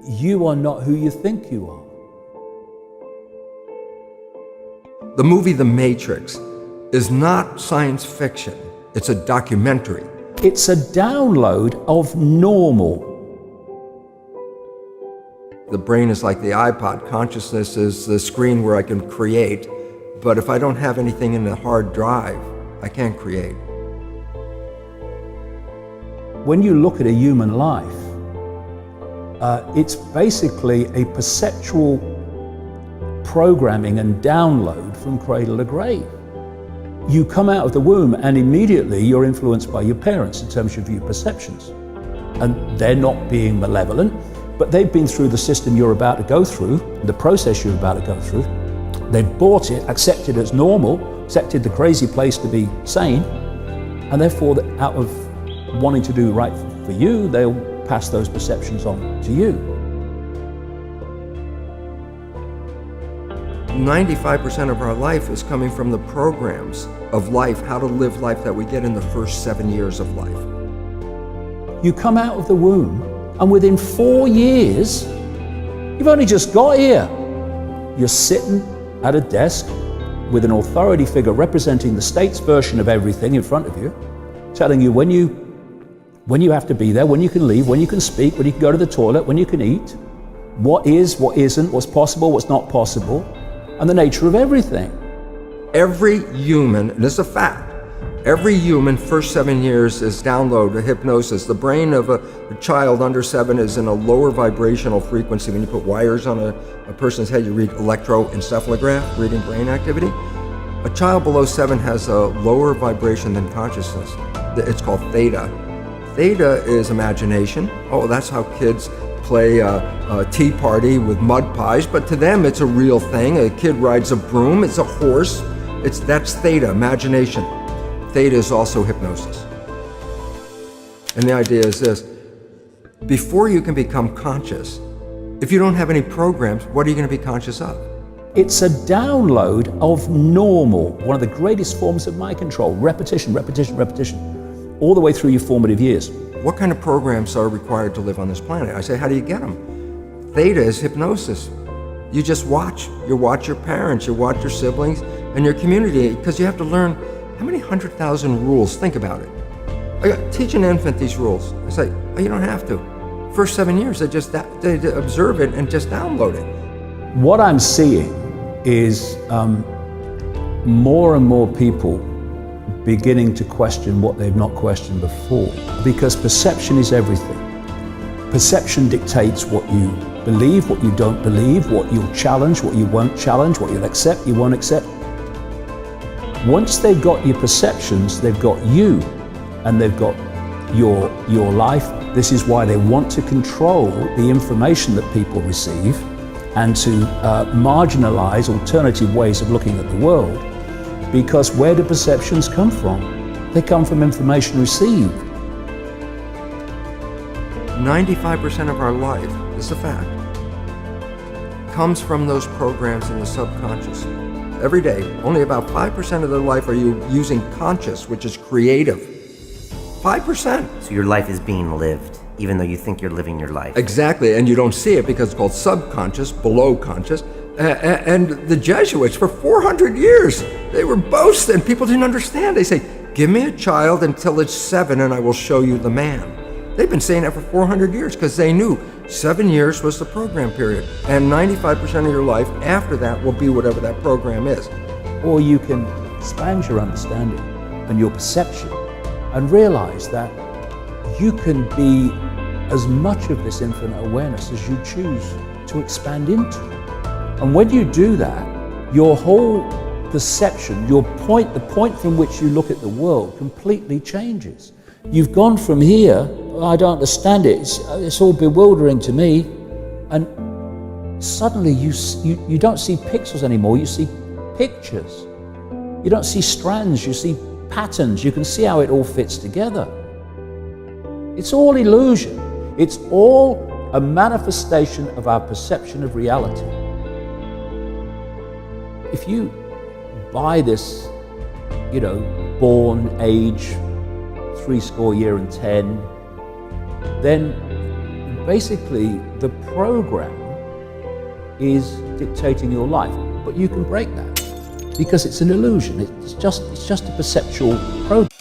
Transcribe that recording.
you are not who you think you are. The movie The Matrix is not science fiction. It's a documentary. It's a download of normal. The brain is like the iPod. Consciousness is the screen where I can create. But if I don't have anything in the hard drive, I can't create. When you look at a human life, it's basically a perceptual programming and download from cradle to grave. You come out of the womb and immediately you're influenced by your parents in terms of your perceptions. And they're not being malevolent, but they've been through the system you're about to go through, the process you're about to go through. They've bought it, accepted it as normal, accepted the crazy place to be sane, and therefore out of wanting to do right for you, they'll pass those perceptions on to you. 95% of our life is coming from the programs of life, how to live life that we get in the first 7 years of life. You come out of the womb, and within 4 years, you've only just got here. You're sitting at a desk with an authority figure representing the state's version of everything in front of you, telling you when you have to be there, when you can leave, when you can speak, when you can go to the toilet, when you can eat, what is, what isn't, what's possible, what's not possible, and the nature of everything. Every human, and this is a fact, every human first 7 years is download hypnosis. The brain of a child under 7 is in a lower vibrational frequency. When you put wires on a person's head, you read electroencephalograph, reading brain activity. A child below 7 has a lower vibration than consciousness. It's called theta. Theta is imagination. Oh, that's how kids play a tea party with mud pies, but to them it's a real thing. A kid rides a broom, it's a horse. That's theta, imagination. Theta is also hypnosis. And the idea is this: before you can become conscious, if you don't have any programs, what are you going to be conscious of? It's a download of normal, one of the greatest forms of mind control. Repetition, repetition, repetition, all the way through your formative years. What kind of programs are required to live on this planet? I say, how do you get them? Theta is hypnosis. You just watch. You watch your parents, you watch your siblings, and your community, because you have to learn how many 100,000 rules. Think about it. Teach an infant these rules. I say, oh, you don't have to. First 7 years, they observe it and just download it. What I'm seeing is more and more people beginning to question what they've not questioned before, because perception is everything. Perception dictates what you believe, what you don't believe, what you'll challenge, what you won't challenge, what you'll accept, you won't accept. Once they've got your perceptions, they've got you, and they've got your life. This is why they want to control the information that people receive and to marginalize alternative ways of looking at the world. Because where do perceptions come from? They come from information received. 95% of our life, this is a fact, comes from those programs in the subconscious. Every day, only about 5% of their life are you using conscious, which is creative. 5%. So your life is being lived, even though you think you're living your life. Exactly, and you don't see it because it's called subconscious, below conscious. And the Jesuits, for 400 years, they were boasting. People didn't understand. They say, give me a child until it's 7 and I will show you the man. They've been saying that for 400 years because they knew 7 years was the program period. And 95% of your life after that will be whatever that program is. Or you can expand your understanding and your perception and realize that you can be as much of this infinite awareness as you choose to expand into. And when you do that, your whole perception, the point from which you look at the world completely changes. You've gone from here, I don't understand it, it's all bewildering to me, and suddenly you don't see pixels anymore, you see pictures. You don't see strands, you see patterns, you can see how it all fits together. It's all illusion. It's all a manifestation of our perception of reality. If you buy this, born age 70 years, then basically the program is dictating your life, but you can break that because it's an illusion. It's just a perceptual program.